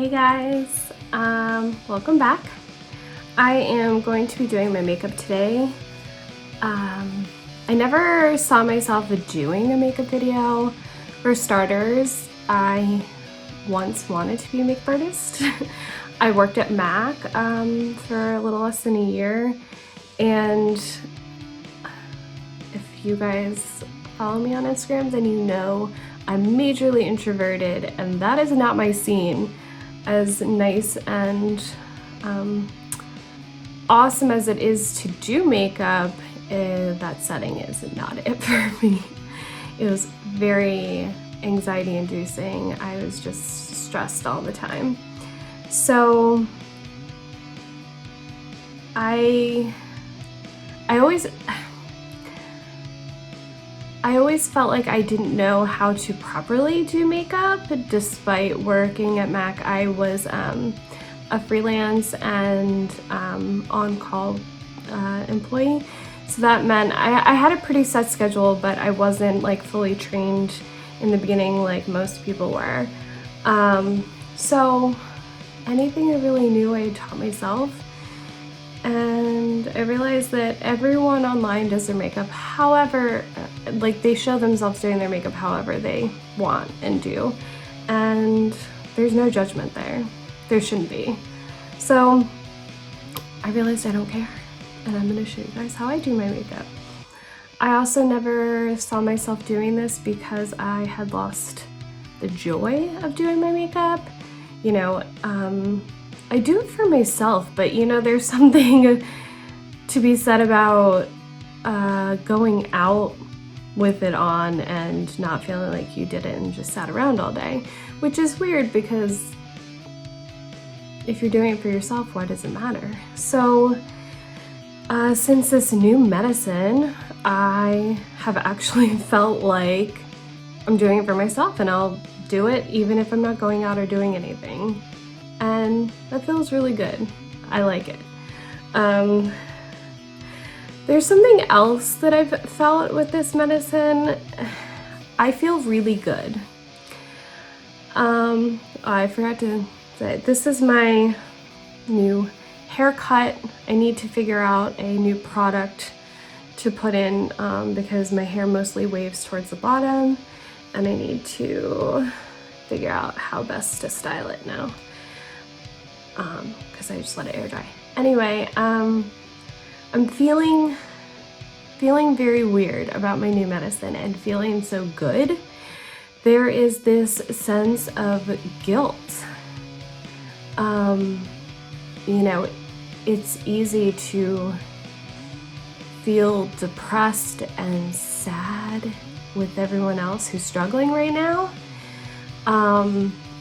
Hey guys, welcome back. I am going to be doing my makeup today. I never saw myself doing a makeup video. For starters, I once wanted to be a makeup artist. I worked at MAC for a little less than a year, and if you guys follow me on Instagram, then you know I'm majorly introverted, and that is not my scene. As nice and awesome as it is to do makeup, that setting is not it for me. It was very anxiety inducing. I was just stressed all the time. So I always felt like I didn't know how to properly do makeup. Despite working at MAC, I was a freelance and on-call employee. So that meant I had a pretty set schedule, but I wasn't like fully trained in the beginning like most people were. So anything I really knew, I taught myself. And I realized that everyone online does their makeup however, like they show themselves doing their makeup however they want and do. And there's no judgment there. There shouldn't be. So I realized I don't care. And I'm gonna show you guys how I do my makeup. I also never saw myself doing this because I had lost the joy of doing my makeup. You know, I do it for myself, but you know, there's something to be said about going out with it on and not feeling like you did it and just sat around all day, which is weird because if you're doing it for yourself, why does it matter? So since this new medicine, I have actually felt like I'm doing it for myself, and I'll do it even if I'm not going out or doing anything. And that feels really good. I like it. There's something else that I've felt with this medicine. I feel really good. I forgot to say, this is my new haircut. I need to figure out a new product to put in because my hair mostly waves towards the bottom, and I need to figure out how best to style it now. Because I just let it air dry. Anyway, I'm feeling very weird about my new medicine and feeling so good. There is this sense of guilt. You know, it's easy to feel depressed and sad with everyone else who's struggling right now.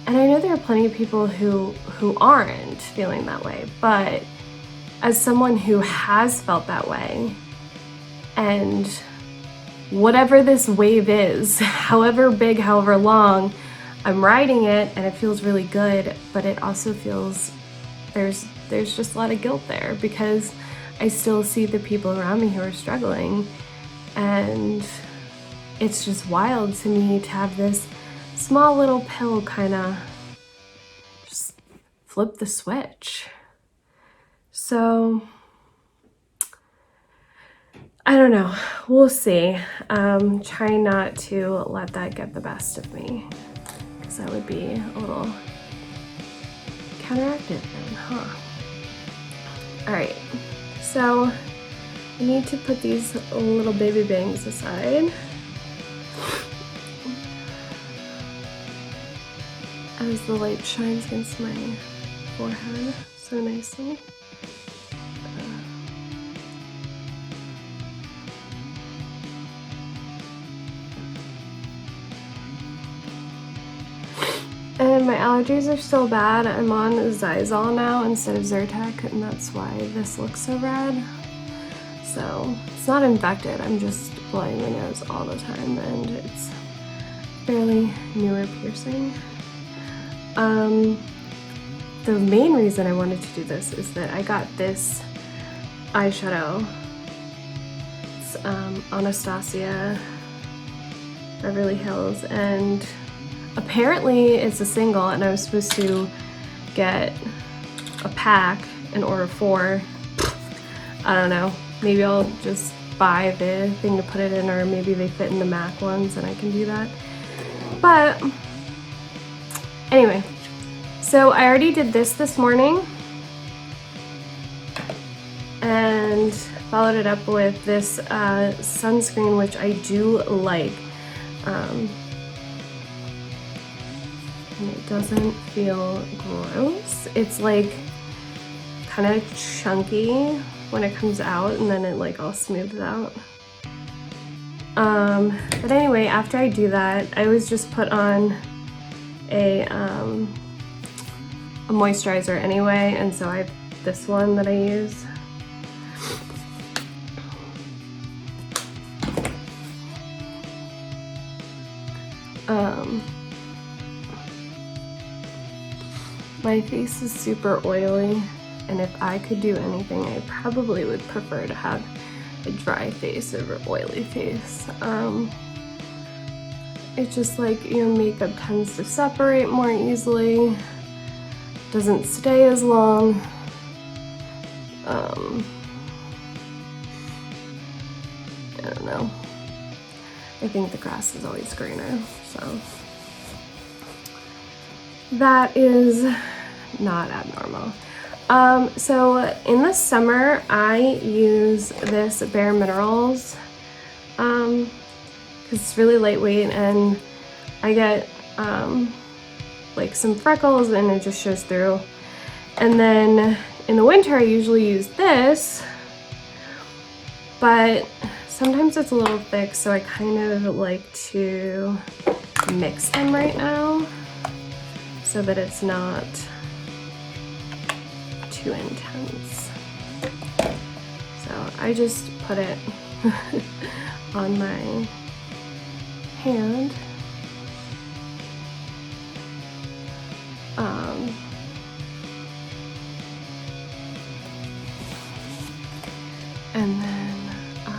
And I know there are plenty of people who aren't feeling that way, but as someone who has felt that way, and whatever this wave is, however big, however long, I'm riding it and it feels really good, but it also feels there's just a lot of guilt there because I still see the people around me who are struggling, and it's just wild to me to have this small little pill kind of just flip the switch. So I don't know, we'll see. Trying not to let that get the best of me, because that would be a little counteractive then, huh? All right, so I need to put these little baby bangs aside. As the light shines against my forehead so nicely. And my allergies are still bad. I'm on Zysol now instead of Zyrtec, and that's why this looks so red. So it's not infected, I'm just blowing my nose all the time, and it's fairly newer piercing. The main reason I wanted to do this is that I got this eyeshadow. It's Anastasia Beverly Hills, and apparently it's a single, and I was supposed to get a pack and order 4. I don't know. Maybe I'll just buy the thing to put it in, or maybe they fit in the MAC ones and I can do that. But anyway, so I already did this morning and followed it up with this sunscreen, which I do like. And it doesn't feel gross. It's like kind of chunky when it comes out, and then it like all smooths out. But anyway, after I do that, I always just put on a moisturizer anyway, and so I have this one that I use. My face is super oily, and if I could do anything, I probably would prefer to have a dry face over oily face. It's just like your makeup tends to separate more easily, doesn't stay as long. I don't know. I think the grass is always greener, so that is not abnormal. So in the summer, I use this Bare Minerals because it's really lightweight, and I get like some freckles and it just shows through. And then in the winter, I usually use this, but sometimes it's a little thick, so I kind of like to mix them right now so that it's not too intense. So I just put it on my hand. And then I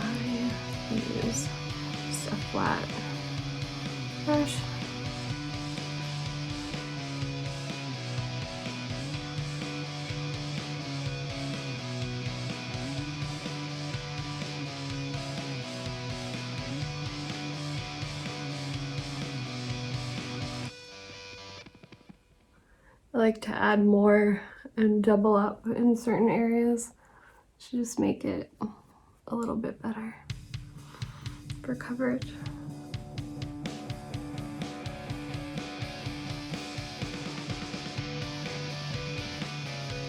use just a flat brush. I like to add more and double up in certain areas to just make it a little bit better for coverage.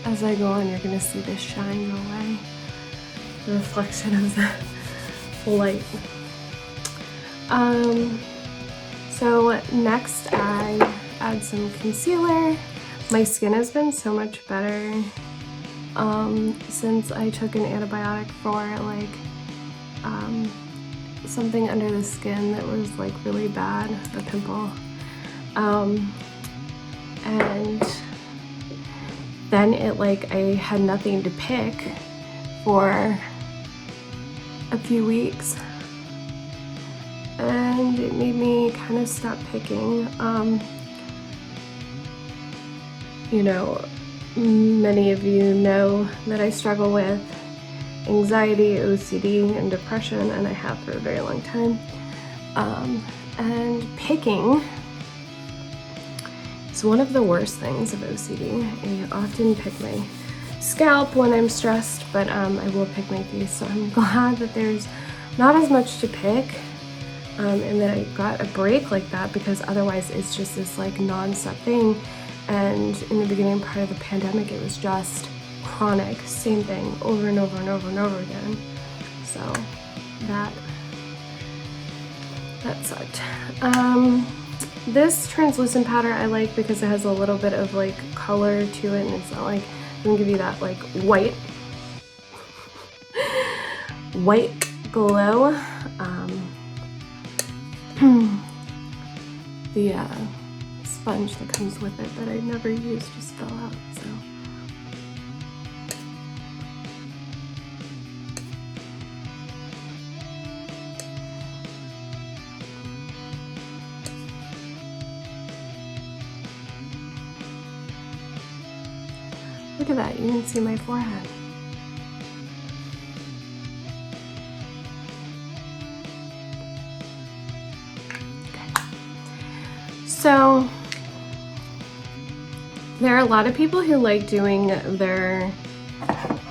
As I go on, you're gonna see this shine go away, the reflection of the light. So next I add some concealer. My skin has been so much better since I took an antibiotic for like something under the skin that was like really bad, a pimple. And then it like I had nothing to pick for a few weeks, and it made me kind of stop picking. You know, many of you know that I struggle with anxiety, OCD, and depression, and I have for a very long time. And picking is one of the worst things of OCD. I often pick my scalp when I'm stressed, but I will pick my face, so I'm glad that there's not as much to pick, and that I got a break like that, because otherwise it's just this like non-stop thing. And in the beginning part of the pandemic, it was just chronic, same thing over and over and over and over again. So that sucked. This translucent powder I like because it has a little bit of like color to it, and it's not like, it can give you that like white glow. The sponge that comes with it that I never used just fell out, so. Look at that, you can see my forehead. Okay. So, there are a lot of people who like doing their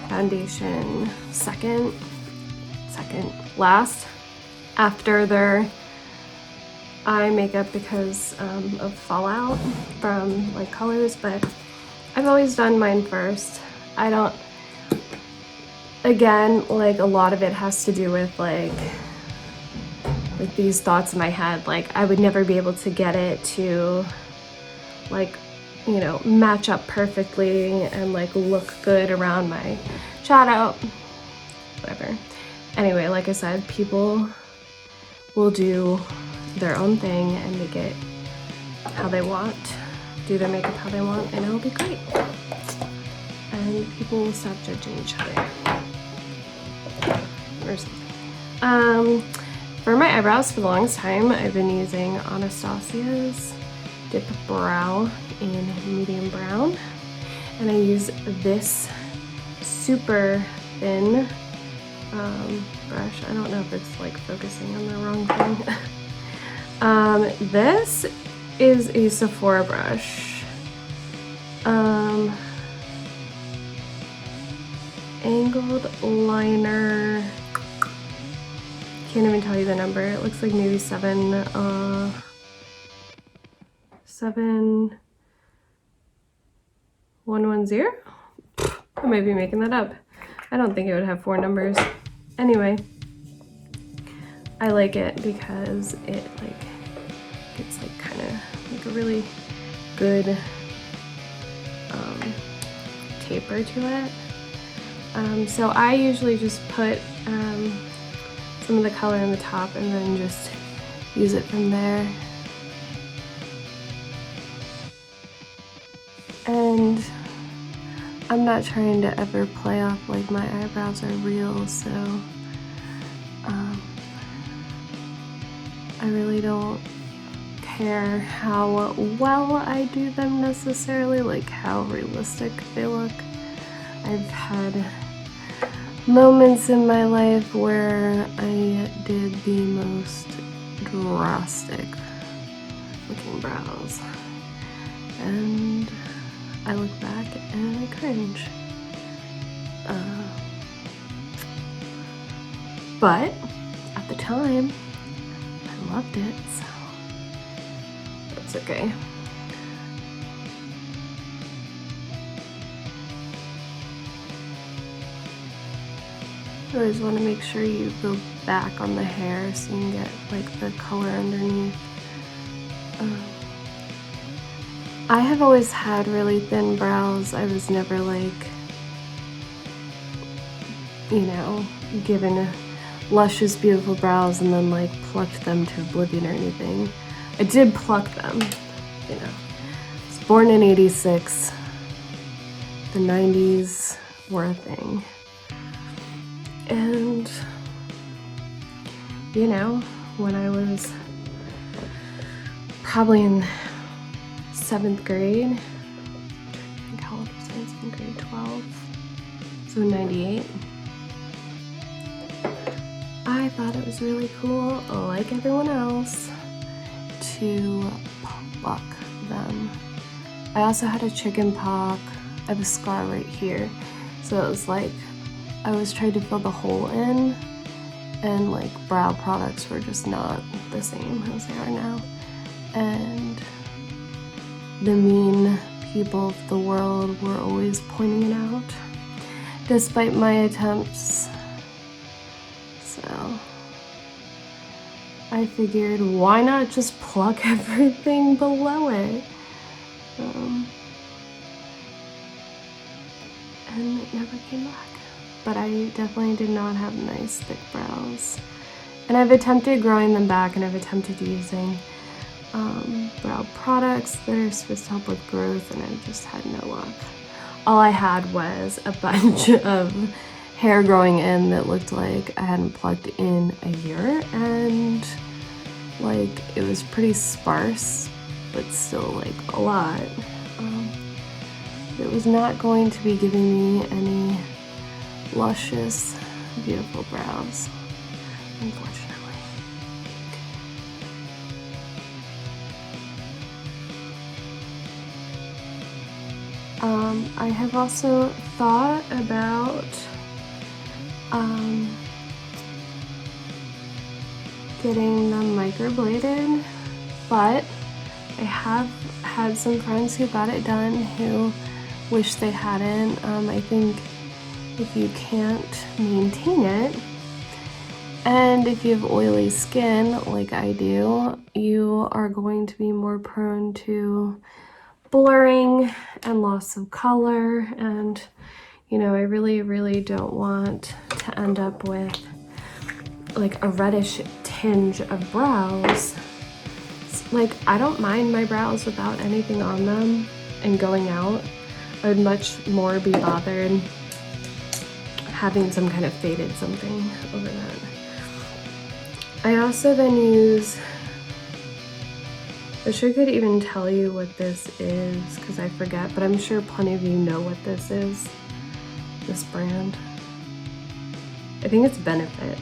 foundation second last after their eye makeup because of fallout from like colors, but I've always done mine first. I don't, again, like a lot of it has to do with like these thoughts in my head. Like I would never be able to get it to like, you know, match up perfectly and like look good around my shadow, whatever. Anyway, like I said, people will do their own thing and make it how they want, do their makeup how they want, and it'll be great. And people will stop judging each other. Or something. For my eyebrows, for the longest time, I've been using Anastasia's Dip Brow in medium brown, and I use this super thin brush. I don't know if it's like focusing on the wrong thing. This is a Sephora brush. Angled liner. Can't even tell you the number. It looks like maybe 7110? I might be making that up. I don't think it would have 4 numbers. Anyway, I like it because it like gets like kind of like a really good taper to it. So I usually just put some of the color in the top and then just use it from there. And I'm not trying to ever play off like my eyebrows are real, so I really don't care how well I do them necessarily, like how realistic they look. I've had moments in my life where I did the most drastic looking brows, and I look back and I cringe. But at the time, I loved it, so that's okay. You always want to make sure you go back on the hair so you can get like the color underneath. I have always had really thin brows. I was never like, you know, given luscious, beautiful brows and then like plucked them to oblivion or anything. I did pluck them, you know. I was born in '86. The 90s were a thing. And, you know, when I was probably in 7th grade, I think how old was I in 7th grade? 12. So 98. I thought it was really cool, like everyone else, to pluck them. I also had a chicken pox. I have a scar right here. So it was like, I was trying to fill the hole in, and like brow products were just not the same as they are now. And the mean people of the world were always pointing it out, despite my attempts. So I figured, why not just pluck everything below it? And it never came back. But I definitely did not have nice thick brows. And I've attempted growing them back, and I've attempted using brow products that are supposed to help with growth, and I just had no luck. All I had was a bunch of hair growing in that looked like I hadn't plucked in a year, and like it was pretty sparse, but still like a lot. it was not going to be giving me any luscious, beautiful brows, unfortunately. I have also thought about getting them microbladed, but I have had some friends who got it done who wish they hadn't. I think if you can't maintain it, and if you have oily skin like I do, you are going to be more prone to blurring and loss of color, and you know, I really don't want to end up with like a reddish tinge of brows. Like, I don't mind my brows without anything on them and going out. I would much more be bothered having some kind of faded something over that. I also then use, I wish I could even tell you what this is because I forget, but I'm sure plenty of you know what this is, this brand. I think it's Benefit.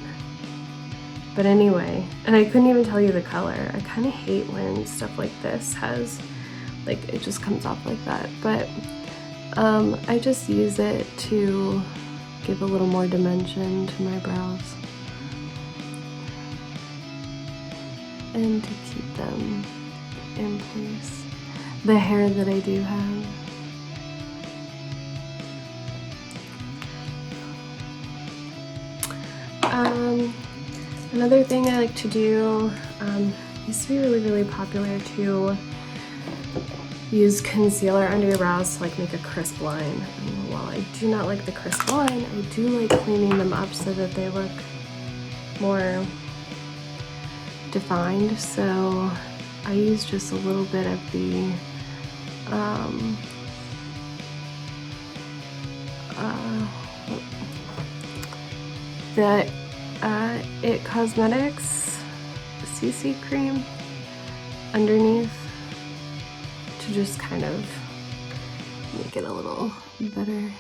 But anyway, and I couldn't even tell you the color. I kind of hate when stuff like this has, like, it just comes off like that. But I just use it to give a little more dimension to my brows and to keep them in place. The hair that I do have. Another thing I like to do, used to be really popular to use concealer under your brows to like make a crisp line. And while I do not like the crisp line, I do like cleaning them up so that they look more defined. So I use just a little bit of the It Cosmetics CC cream underneath to just kind of make it a little better.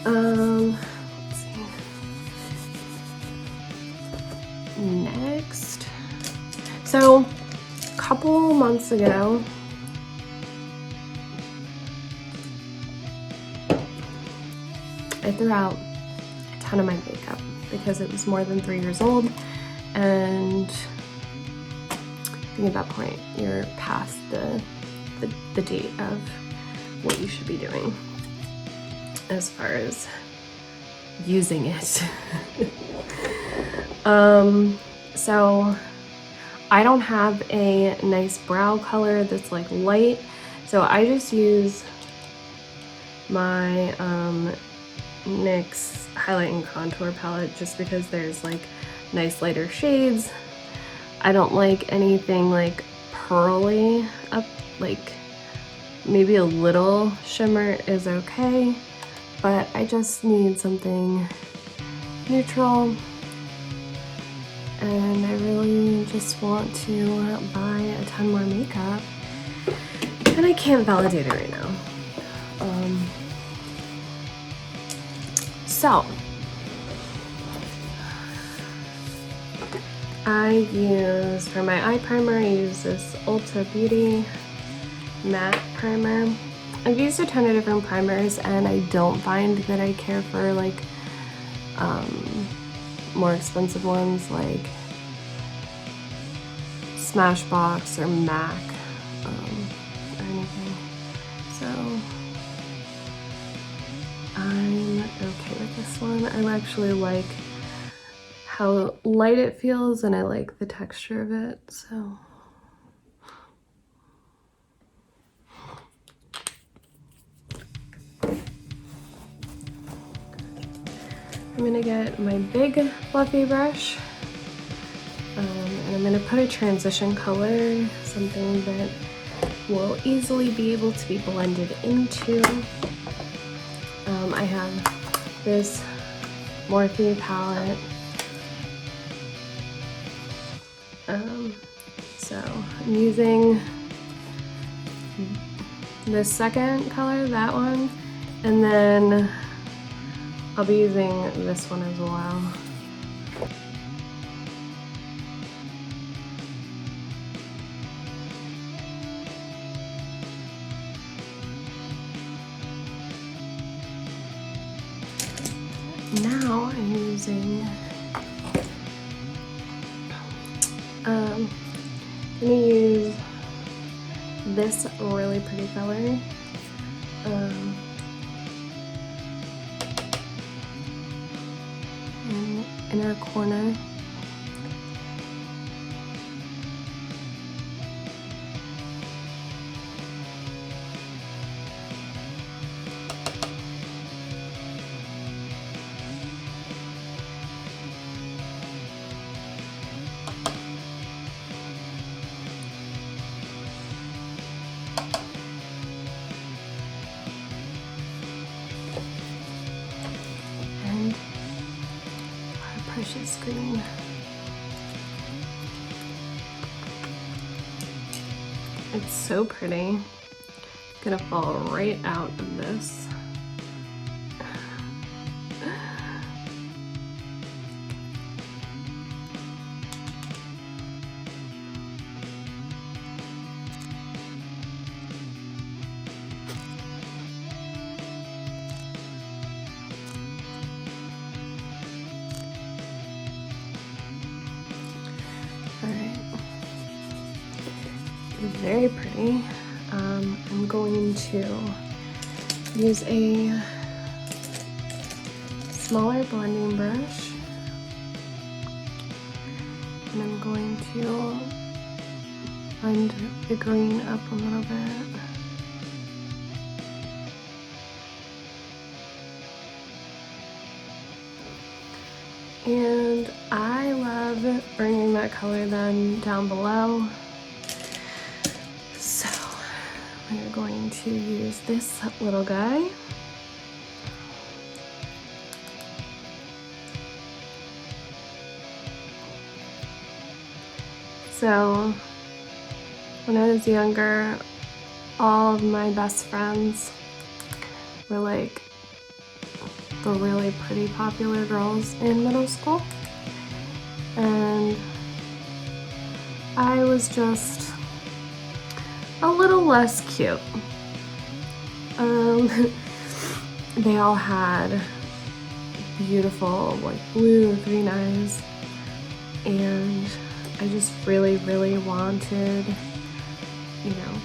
Let's see. Next. So, a couple months ago, I threw out a ton of my makeup because it was more than 3 years old, and I think at that point you're past the date of what you should be doing as far as using it. So I don't have a nice brow color that's like light, so I just use my NYX highlight and contour palette just because there's like nice lighter shades. I don't like anything like pearly up, like maybe a little shimmer is okay, but I just need something neutral, and I really just want to buy a ton more makeup, and I can't validate it right now. So I use, for my eye primer, I use this Ulta Beauty matte primer. I've used a ton of different primers, and I don't find that I care for like more expensive ones like Smashbox or MAC or anything. So I'm okay with this one. I actually like how light it feels, and I like the texture of it, so. I'm gonna get my big fluffy brush, and I'm gonna put a transition color, something that will easily be able to be blended into. I have this Morphe palette. So I'm using this second color, that one, and then I'll be using this one as well. Now I'm using, I'm gonna use this really pretty color. In inner corner. Precious green. It's so pretty. It's gonna fall right out of this. Very pretty. I'm going to use a smaller blending brush, and I'm going to blend the green up a little bit. And I love bringing that color then down below. So we're going to use this little guy. So when I was younger, all of my best friends were like the really pretty popular girls in middle school, and I was just a little less cute. They all had beautiful like blue or green eyes, and I just really wanted, you know,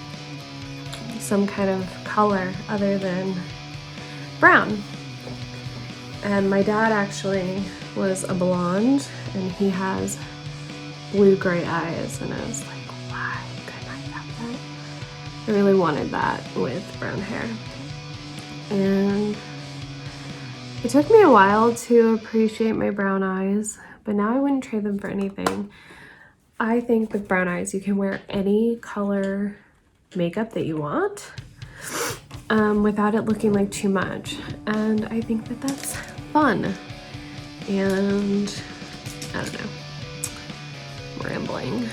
some kind of color other than brown. And my dad actually was a blonde, and he has blue-gray eyes, and I was like, why couldn't I have that? I really wanted that with brown hair. And it took me a while to appreciate my brown eyes, but now I wouldn't trade them for anything. I think with brown eyes, you can wear any color makeup that you want without it looking like too much. And I think that that's fun. And I don't know, I'm rambling.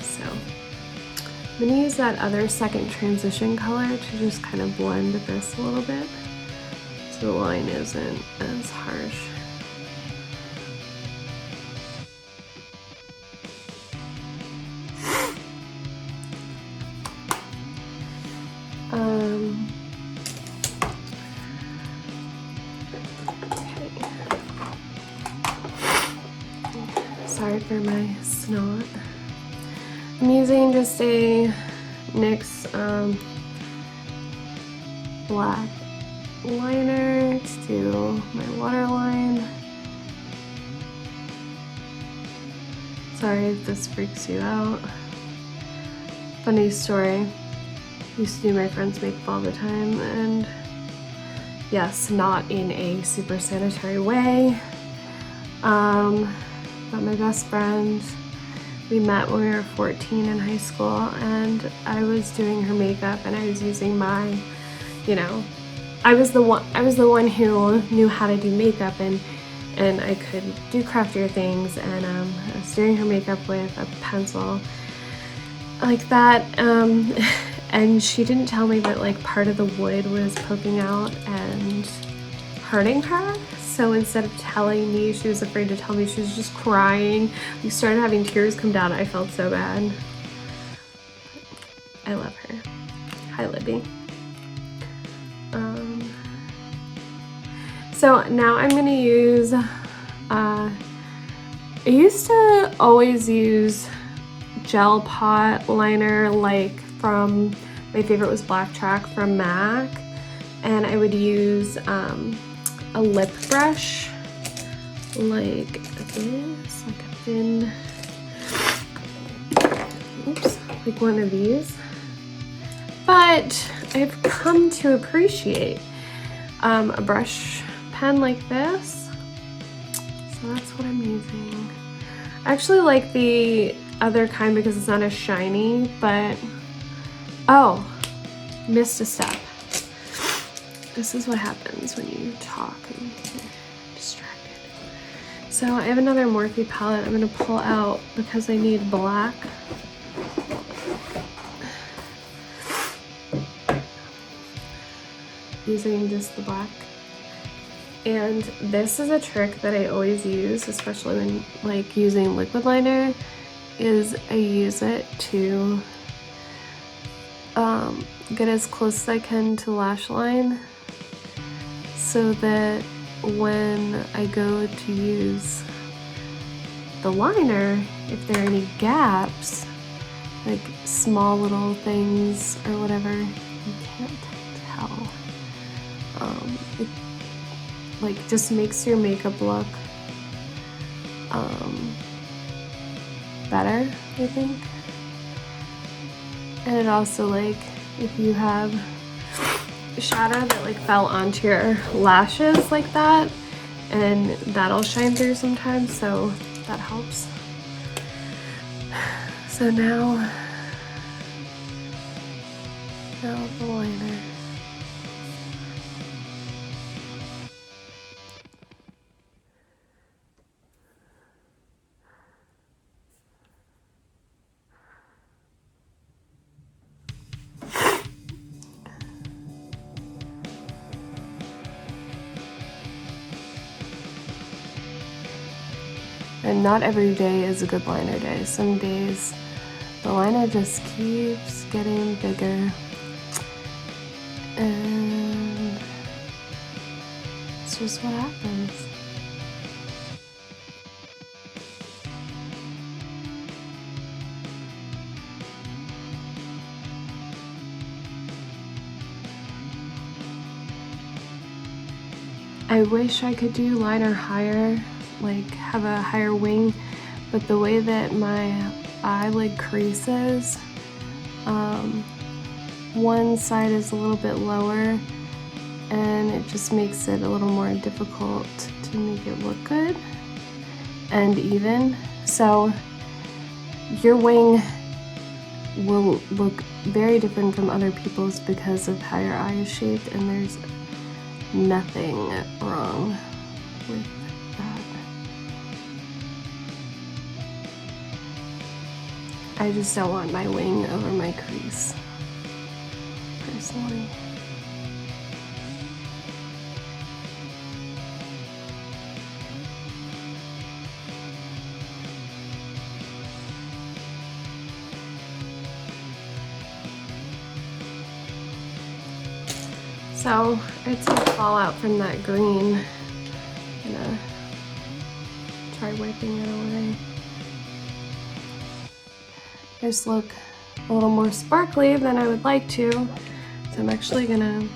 So I'm gonna use that other second transition color to just kind of blend this a little bit so the line isn't as harsh. Sorry for my snot. I'm using just a NYX black liner to do my waterline. Sorry if this freaks you out. Funny story. Used to do my friend's makeup all the time, and yes, not in a super sanitary way. But my best friend We met when we were 14 in high school, and I was doing her makeup, and I was using my, you know, I was the one who knew how to do makeup, and I could do craftier things, and I was doing her makeup with a pencil like that, and she didn't tell me that like part of the wood was poking out and hurting her. So instead of telling me, she was afraid to tell me. She was just crying. We started having tears come down. I felt so bad. I love her. Hi, Libby. So now I'm gonna use, I used to always use gel pot liner, like from, my favorite was Black Track from MAC, and I would use a lip brush like this, like a thin, oops, like one of these. But I've come to appreciate a brush pen like this, so that's what I'm using. I actually like the other kind because it's not as shiny, but oh, missed a step. This is what happens when you talk and you're distracted. So I have another Morphe palette I'm going to pull out because I need black. Using just the black. And this is a trick that I always use, especially when like using liquid liner, is I use it to get as close as I can to lash line, so that when I go to use the liner, if there are any gaps, like small little things or whatever, you can't tell. It like just makes your makeup look better, I think. And it also, like, if you have shadow that like fell onto your lashes like that, and that'll shine through sometimes, so that helps. So now the liner. And not every day is a good liner day. Some days the liner just keeps getting bigger, and it's just what happens. I wish I could do liner higher, like have a higher wing, but the way that my eyelid creases, one side is a little bit lower, and it just makes it a little more difficult to make it look good and even. So your wing will look very different from other people's because of how your eye is shaped, and there's nothing wrong with that. I just don't want my wing over my crease, personally. So it's a fallout from that green. I'm gonna try wiping it away. I just look a little more sparkly than I would like to, so I'm actually gonna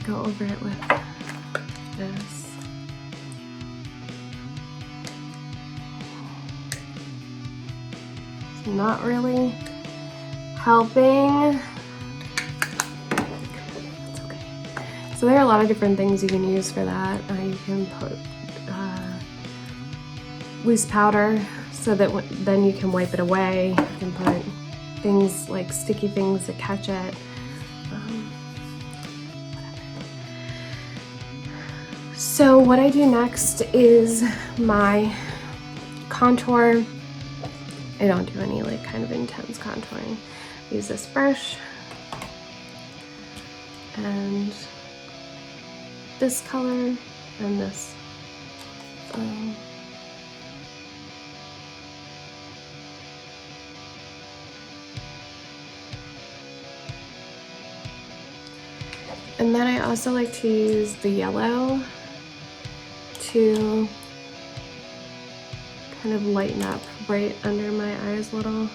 go over it with this. It's not really helping. So there are a lot of different things you can use for that. You can put loose powder so that then you can wipe it away. You can put things like sticky things that catch it. So what I do next is my contour. I don't do any like kind of intense contouring. I use this brush and this color and this. And then I also like to use the yellow to kind of lighten up right under my eyes a little.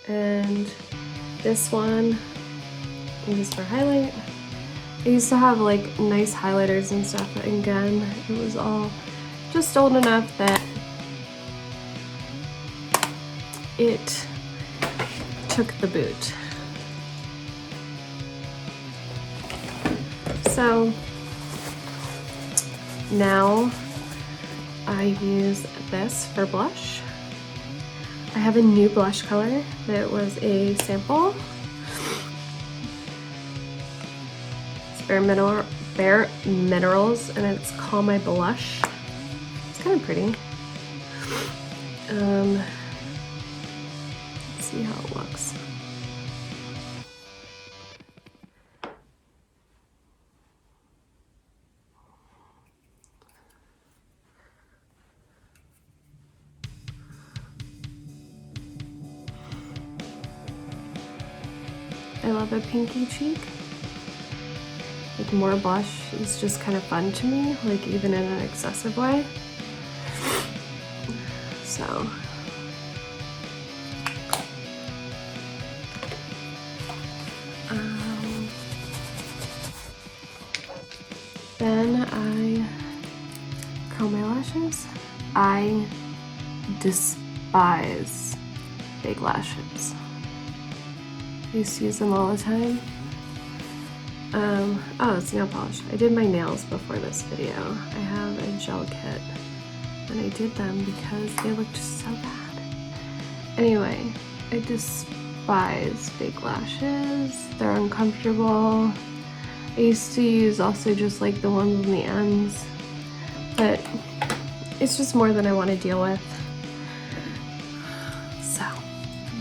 And this one I use for highlight. I used to have like nice highlighters and stuff, but again, it was all just old enough that it took the boot. So now I use this for blush. I have a new blush color that was a sample. It's Bare Minerals, and it's Call My Blush. It's kind of pretty. Let's see how it looks. I love a pinky cheek. Like more blush is just kind of fun to me, like even in an excessive way. So then I curl my lashes. I despise big lashes. I used to use them all the time. Oh, it's nail polish. I did my nails before this video. I have a gel kit, and I did them because they looked so bad. Anyway, I despise fake lashes. They're uncomfortable. I used to use also just like the ones on the ends, but it's just more than I want to deal with. So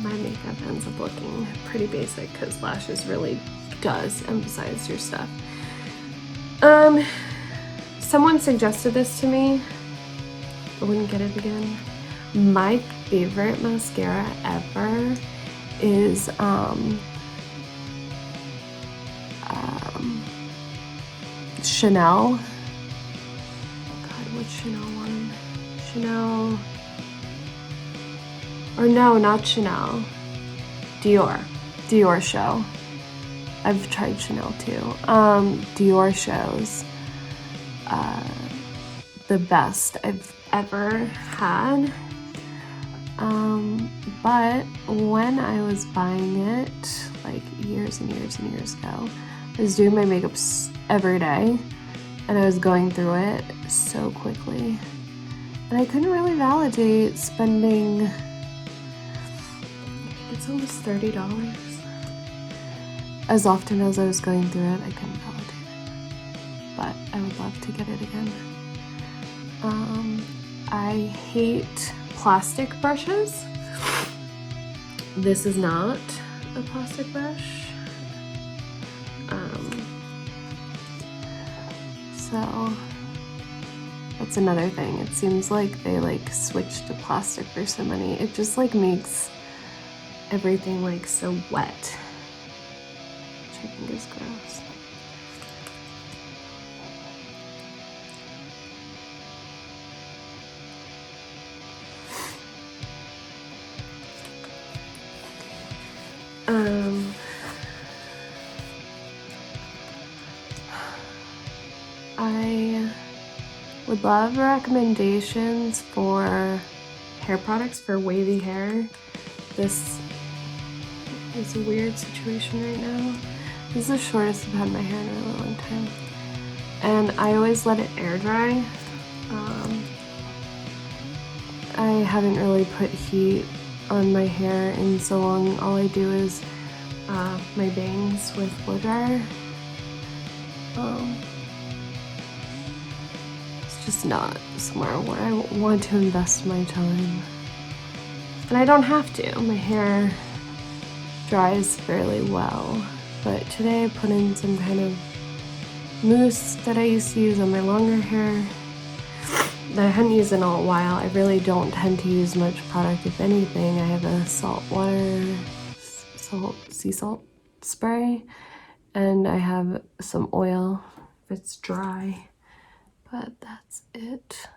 my makeup ends up looking pretty basic because lashes really does emphasize your stuff. Someone suggested this to me. I wouldn't get it again. My favorite mascara ever is Chanel. God, what's Chanel one? Chanel. Or no, not Chanel. Dior show. I've tried Chanel too. Dior shows the best I've ever had. But when I was buying it, like years and years and years ago, I was doing my makeup every day, and I was going through it so quickly. And I couldn't really validate spending, it's almost $30. As often as I was going through it, I couldn't validate it. But I would love to get it again. I hate plastic brushes. This is not a plastic brush. So that's another thing. It seems like they like switched to plastic for so many. It just like makes everything like so wet, which I think is gross. I would love recommendations for hair products for wavy hair. This is a weird situation right now. This is the shortest I've had my hair in a really long time. And I always let it air dry. haven't really put heat on my hair in so long. All I do is my bangs with blow dryer. It's just not somewhere where I want to invest my time. And I don't have to. My hair dries fairly well. But today I put in some kind of mousse that I used to use on my longer hair that I hadn't used in a while. I really don't tend to use much product, if anything. I have a sea salt spray, and I have some oil if it's dry, but that's it.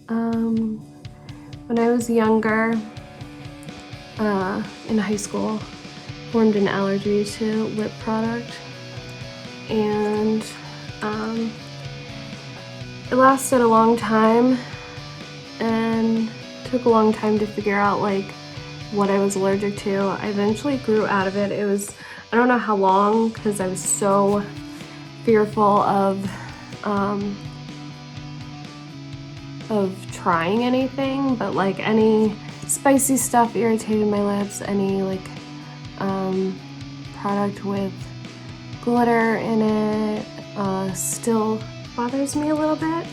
When I was younger, in high school, formed an allergy to lip product, and it lasted a long time and took a long time to figure out like what I was allergic to. I eventually grew out of it. It was, I don't know how long, because I was so fearful of trying anything, but like any spicy stuff irritated my lips, any like product with glitter in it still bothers me a little bit.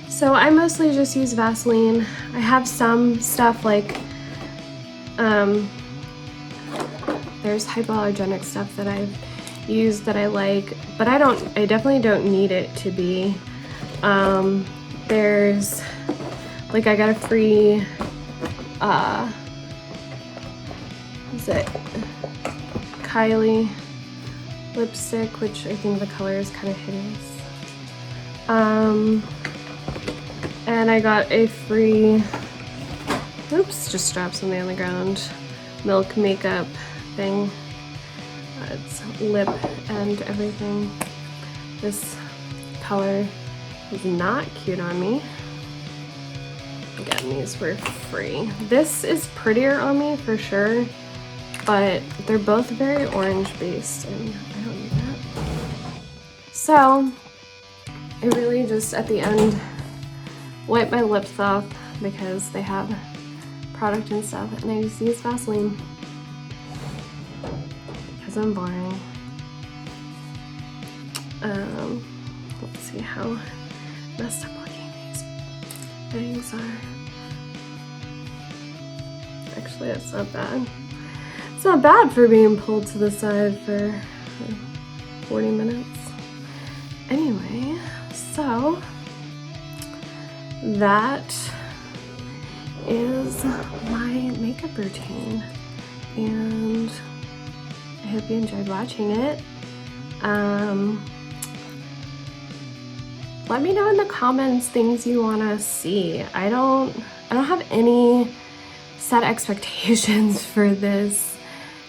So I mostly just use Vaseline. I have some stuff like there's hypoallergenic stuff that I've used that I like, but I definitely don't need it to be. There's like, I got a free is it Kylie lipstick, which I think the color is kind of hideous. And I got a free, oops, just dropped something on the ground, Milk makeup thing. It's lip and everything. This color is not cute on me. Again, these were free. This is prettier on me for sure, but they're both very orange based and I don't need that. So I really just at the end wipe my lips off because they have product and stuff, and I just use Vaseline because I'm boring. Let's see how messed up looking these bangs are. Actually, it's not bad. It's not bad for being pulled to the side for 40 minutes. Anyway, so that is my makeup routine, and I hope you enjoyed watching it. Let me know in the comments things you want to see. I don't have any set expectations for this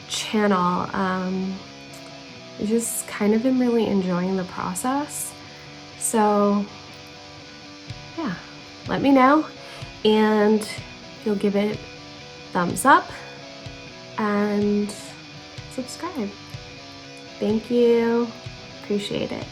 channel. I just kind of am really enjoying the process. So yeah, let me know, and if you'll give it thumbs up and subscribe. Thank you. Appreciate it.